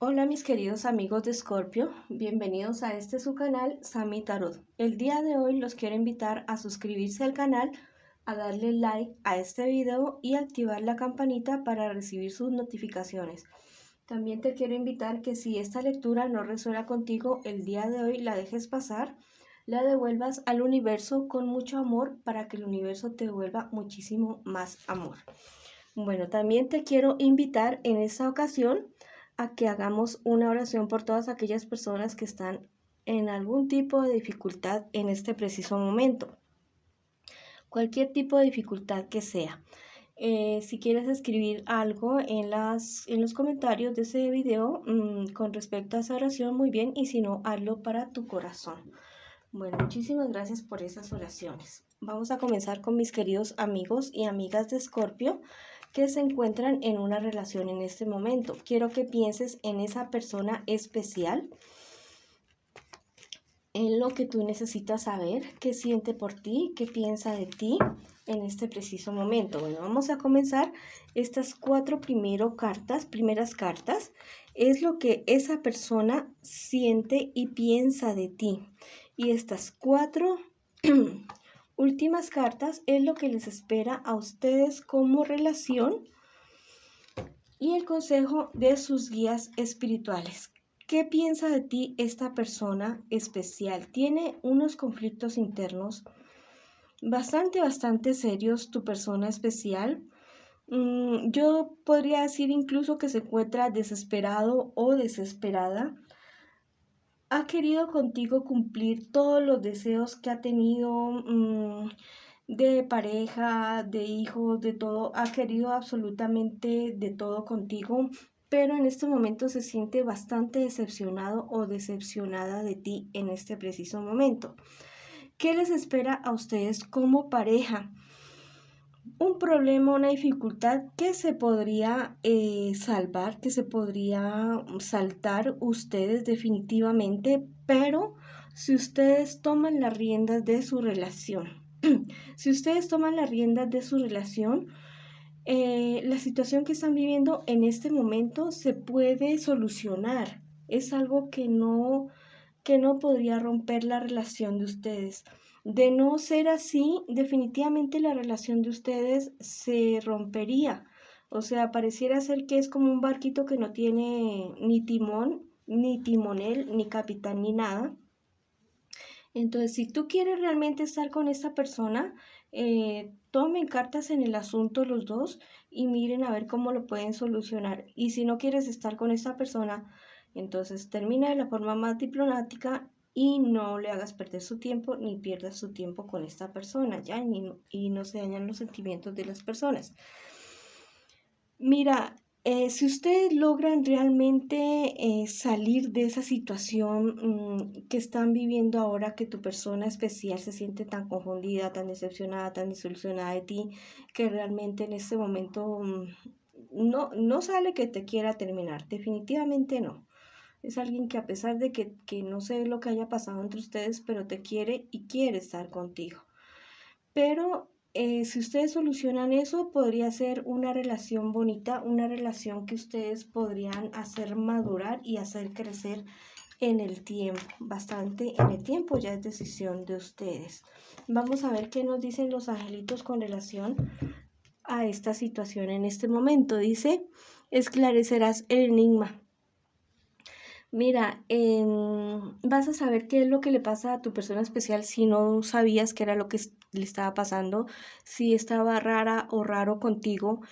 Hola mis queridos amigos de Escorpio, bienvenidos a este su canal Sami Tarot. El día de hoy los quiero invitar a suscribirse al canal, a darle like a este video y activar la campanita para recibir sus notificaciones. También te quiero invitar que si esta lectura no resuena contigo el día de hoy, la dejes pasar, la devuelvas al universo con mucho amor para que el universo te devuelva muchísimo más amor. Bueno, también te quiero invitar en esta ocasión a que hagamos una oración por todas aquellas personas que están en algún tipo de dificultad en este preciso momento. Cualquier tipo de dificultad que sea. Si quieres escribir algo en los comentarios de ese video con respecto a esa oración, muy bien, y si no, hazlo para tu corazón. Bueno, muchísimas gracias por esas oraciones. Vamos a comenzar con mis queridos amigos y amigas de Escorpio que se encuentran en una relación en este momento. Quiero que pienses en esa persona especial, en lo que tú necesitas saber, qué siente por ti, qué piensa de ti en este preciso momento. Bueno, vamos a comenzar estas primeras cartas, es lo que esa persona siente y piensa de ti. Y estas cuatro últimas cartas es lo que les espera a ustedes como relación y el consejo de sus guías espirituales. ¿Qué piensa de ti esta persona especial? Tiene unos conflictos internos bastante serios, tu persona especial. Yo podría decir incluso que se encuentra desesperado o desesperada. Ha querido contigo cumplir todos los deseos que ha tenido de pareja, de hijos, de todo. Ha querido absolutamente de todo contigo, pero en este momento se siente bastante decepcionado o decepcionada de ti en este preciso momento. ¿Qué les espera a ustedes como pareja? Un problema, una dificultad que se podría salvar, que se podría saltar ustedes definitivamente, pero si ustedes toman las riendas de su relación, si ustedes toman las riendas de su relación, la situación que están viviendo en este momento se puede solucionar. Es algo que no podría romper la relación de ustedes. De no ser así, definitivamente la relación de ustedes se rompería. O sea, pareciera ser que es como un barquito que no tiene ni timón, ni timonel, ni capitán, ni nada. Entonces, si tú quieres realmente estar con esta persona, tomen cartas en el asunto los dos y miren a ver cómo lo pueden solucionar. Y si no quieres estar con esta persona, entonces termina de la forma más diplomática y no le hagas perder su tiempo ni pierdas su tiempo con esta persona, ¿ya? Y no se dañan los sentimientos de las personas. Mira, si ustedes logran realmente salir de esa situación que están viviendo ahora, que tu persona especial se siente tan confundida, tan decepcionada, tan desilusionada de ti, que realmente en este momento no sale que te quiera terminar, definitivamente no. Es alguien que a pesar de que no sé lo que haya pasado entre ustedes, pero te quiere y quiere estar contigo. Pero si ustedes solucionan eso, podría ser una relación bonita, una relación que ustedes podrían hacer madurar y hacer crecer en el tiempo, bastante en el tiempo, ya es decisión de ustedes. Vamos a ver qué nos dicen los angelitos con relación a esta situación en este momento. Dice, esclarecerás el enigma. Mira, vas a saber qué es lo que le pasa a tu persona especial si no sabías qué era lo que le estaba pasando, si estaba rara o raro contigo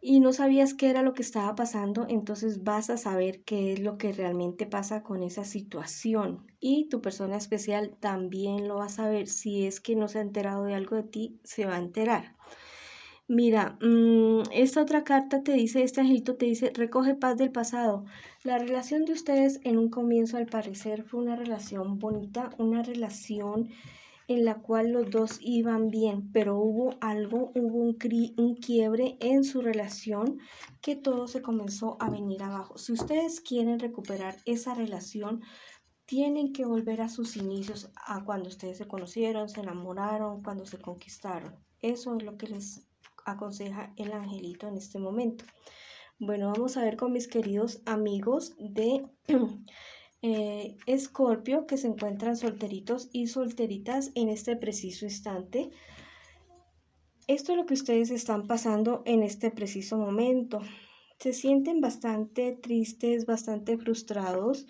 y no sabías qué era lo que estaba pasando, entonces vas a saber qué es lo que realmente pasa con esa situación. Y tu persona especial también lo va a saber. Si es que no se ha enterado de algo de ti, se va a enterar. Mira, esta otra carta te dice, este angelito te dice, recoge paz del pasado. La relación de ustedes en un comienzo, al parecer, fue una relación bonita, una relación en la cual los dos iban bien, pero hubo un quiebre en su relación que todo se comenzó a venir abajo. Si ustedes quieren recuperar esa relación, tienen que volver a sus inicios, a cuando ustedes se conocieron, se enamoraron, cuando se conquistaron. Eso es lo que les aconseja el angelito en este momento. Bueno, vamos a ver con mis queridos amigos de Escorpio que se encuentran solteritos y solteritas en este preciso instante. Esto es lo que ustedes están pasando en este preciso momento. Se sienten bastante tristes, bastante frustrados.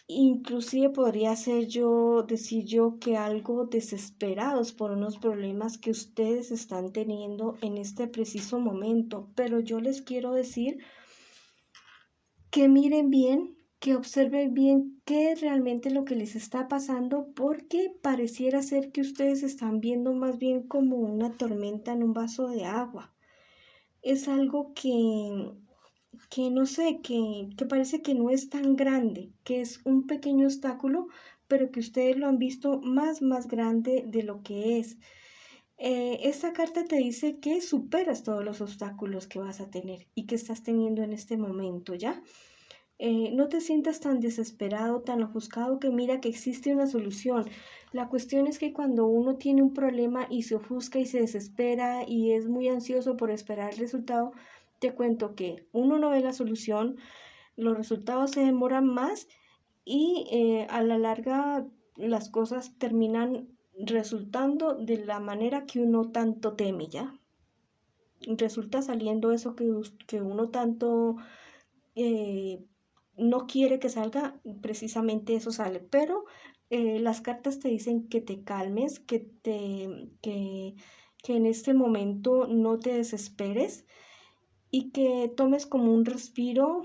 Inclusive podría decir yo que algo desesperados por unos problemas que ustedes están teniendo en este preciso momento. Pero yo les quiero decir que miren bien, que observen bien qué es realmente lo que les está pasando, porque pareciera ser que ustedes están viendo más bien como una tormenta en un vaso de agua. Es algo que no sé, que parece que no es tan grande, que es un pequeño obstáculo, pero que ustedes lo han visto más grande de lo que es. Esta carta te dice que superas todos los obstáculos que vas a tener y que estás teniendo en este momento, ¿ya? No te sientas tan desesperado, tan ofuscado, que mira que existe una solución. La cuestión es que cuando uno tiene un problema y se ofusca y se desespera y es muy ansioso por esperar el resultado, te cuento que uno no ve la solución, los resultados se demoran más y a la larga las cosas terminan resultando de la manera que uno tanto teme, ¿ya? Resulta saliendo eso que uno tanto eh, no quiere que salga, precisamente eso sale. Pero las cartas te dicen que te calmes, que en este momento no te desesperes y que tomes como un respiro,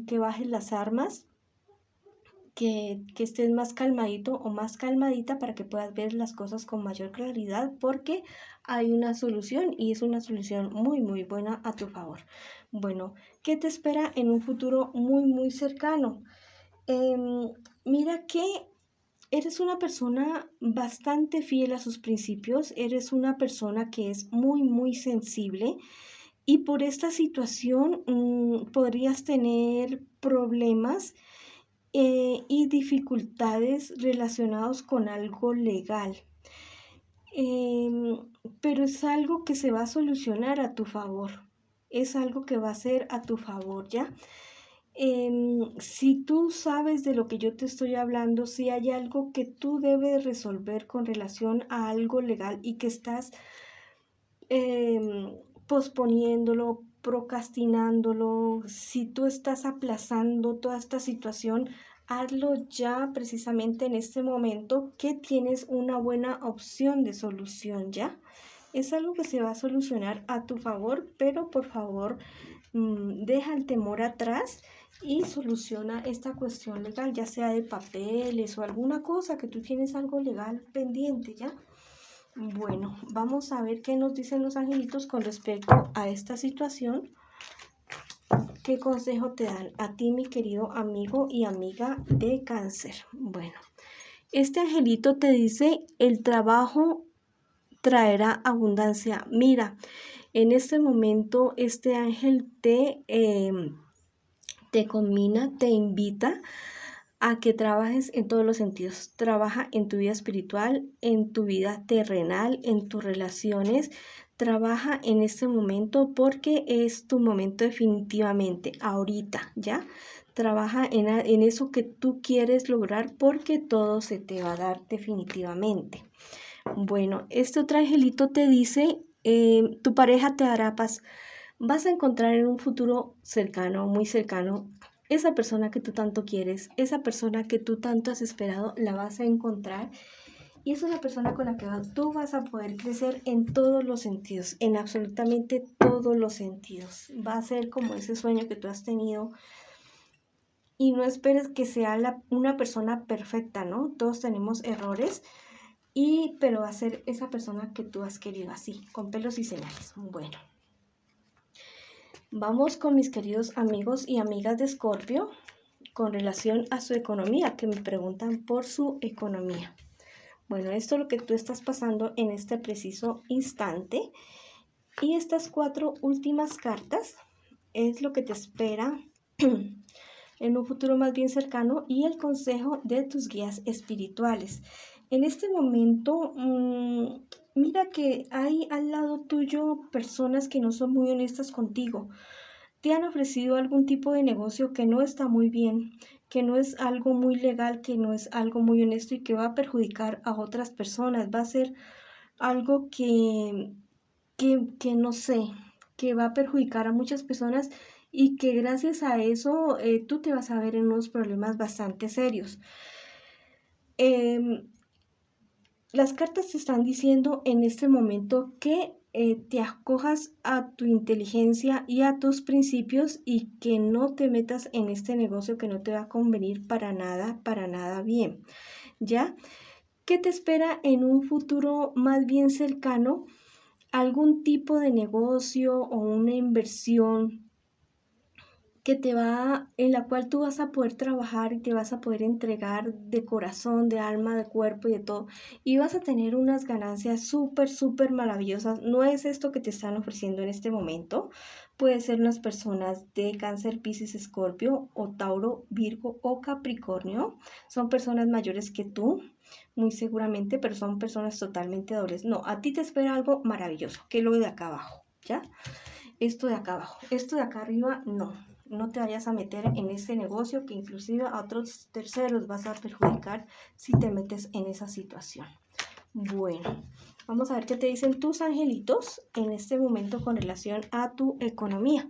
que bajes las armas, que estés más calmadito o más calmadita para que puedas ver las cosas con mayor claridad, porque hay una solución y es una solución muy buena a tu favor. Bueno, ¿qué te espera en un futuro muy cercano? Mira que eres una persona bastante fiel a sus principios, eres una persona que es muy sensible, y por esta situación podrías tener problemas y dificultades relacionados con algo legal. Em, pero es algo que se va a solucionar a tu favor. Es algo que va a ser a tu favor, ¿ya? Si tú sabes de lo que yo te estoy hablando, si hay algo que tú debes resolver con relación a algo legal y que estás posponiéndolo, procrastinándolo, si tú estás aplazando toda esta situación, hazlo ya precisamente en este momento, que tienes una buena opción de solución, ¿ya? Es algo que se va a solucionar a tu favor, pero por favor, deja el temor atrás y soluciona esta cuestión legal, ya sea de papeles o alguna cosa que tú tienes algo legal pendiente, ¿ya? Bueno, vamos a ver qué nos dicen los angelitos con respecto a esta situación. ¿Qué consejo te dan a ti, mi querido amigo y amiga de Cáncer? Bueno, este angelito te dice: el trabajo traerá abundancia. Mira, en este momento este ángel te combina, te invita a que trabajes en todos los sentidos. Trabaja en tu vida espiritual, en tu vida terrenal, en tus relaciones. Trabaja en este momento porque es tu momento definitivamente, ahorita, ¿ya? Trabaja en eso que tú quieres lograr, porque todo se te va a dar definitivamente. Bueno, este otro angelito te dice, tu pareja te dará paz. Vas a encontrar en un futuro cercano, muy cercano, esa persona que tú tanto quieres, esa persona que tú tanto has esperado, la vas a encontrar. Y es una persona con la que tú vas a poder crecer en todos los sentidos, en absolutamente todos los sentidos. Va a ser como ese sueño que tú has tenido. Y no esperes que sea una persona perfecta, ¿no? Todos tenemos errores. Pero va a ser esa persona que tú has querido, así, con pelos y señales. Bueno. Vamos con mis queridos amigos y amigas de Escorpio con relación a su economía, que me preguntan por su economía. Bueno, esto es lo que tú estás pasando en este preciso instante. Y estas 4 últimas cartas es lo que te espera en un futuro más bien cercano, y el consejo de tus guías espirituales. En este momento, mira que hay al lado tuyo personas que no son muy honestas contigo. te han ofrecido algún tipo de negocio que no está muy bien, que no es algo muy legal, que no es algo muy honesto y que va a perjudicar a otras personas. Va a ser algo que no sé, que va a perjudicar a muchas personas y que gracias a eso tú te vas a ver en unos problemas bastante serios. Em, las cartas te están diciendo en este momento que te acojas a tu inteligencia y a tus principios y que no te metas en este negocio que no te va a convenir para nada bien, ¿ya? ¿Qué te espera en un futuro más bien cercano? Algún tipo de negocio o una inversión en la cual tú vas a poder trabajar y te vas a poder entregar de corazón, de alma, de cuerpo y de todo. Y vas a tener unas ganancias súper, súper maravillosas. No es esto que te están ofreciendo en este momento. Puede ser unas personas de Cáncer, Piscis, Escorpio o Tauro, Virgo o Capricornio. Son personas mayores que tú, muy seguramente, pero son personas totalmente dobles. No, a ti te espera algo maravilloso, que es lo de acá abajo, ¿ya? Esto de acá abajo, esto de acá arriba, no te vayas a meter en ese negocio que inclusive a otros terceros vas a perjudicar si te metes en esa situación. Bueno, vamos a ver qué te dicen tus angelitos en este momento con relación a tu economía.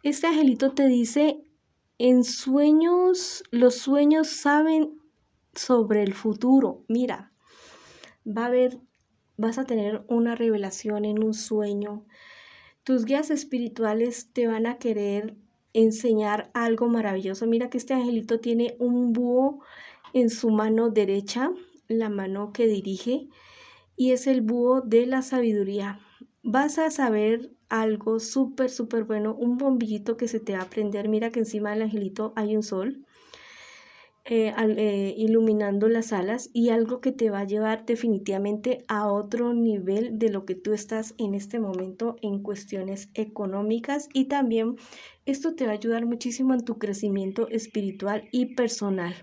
Este angelito te dice, en sueños, los sueños saben sobre el futuro. Mira, vas a tener una revelación en un sueño. Tus guías espirituales te van a querer enseñar algo maravilloso. Mira que este angelito tiene un búho en su mano derecha, la mano que dirige, y es el búho de la sabiduría. Vas a saber algo súper, súper bueno, un bombillito que se te va a prender. Mira que encima del angelito hay un sol. Iluminando las alas y algo que te va a llevar definitivamente a otro nivel de lo que tú estás en este momento en cuestiones económicas, y también esto te va a ayudar muchísimo en tu crecimiento espiritual y personal.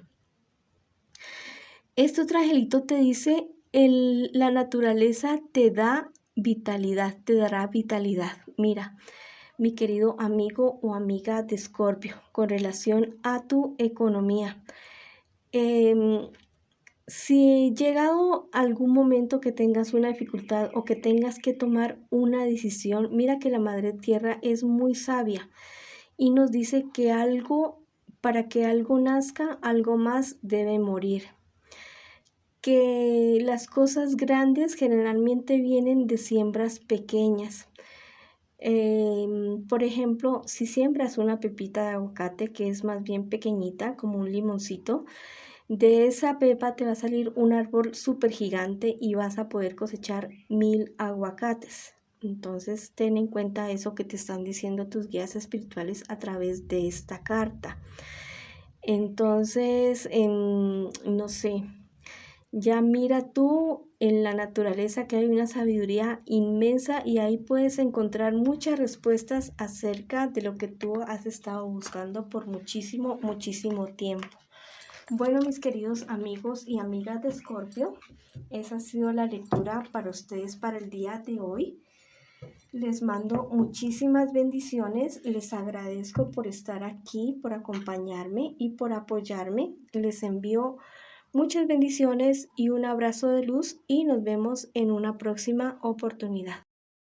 Este otro angelito te dice, la naturaleza te da vitalidad, te dará vitalidad. Mira, mi querido amigo o amiga de Escorpio, con relación a tu economía. Si llegado algún momento que tengas una dificultad o que tengas que tomar una decisión, mira que la Madre Tierra es muy sabia y nos dice que para que algo nazca, algo más debe morir. Que las cosas grandes generalmente vienen de siembras pequeñas. Por ejemplo, si siembras una pepita de aguacate que es más bien pequeñita, como un limoncito, de esa pepa te va a salir un árbol súper gigante y vas a poder cosechar 1000 aguacates. Entonces ten en cuenta eso que te están diciendo tus guías espirituales a través de esta carta. Entonces, no sé, ya mira tú en la naturaleza que hay una sabiduría inmensa y ahí puedes encontrar muchas respuestas acerca de lo que tú has estado buscando por muchísimo, muchísimo tiempo. Bueno, mis queridos amigos y amigas de Escorpio, esa ha sido la lectura para ustedes para el día de hoy. Les mando muchísimas bendiciones, les agradezco por estar aquí, por acompañarme y por apoyarme. Les envío muchas bendiciones y un abrazo de luz y nos vemos en una próxima oportunidad.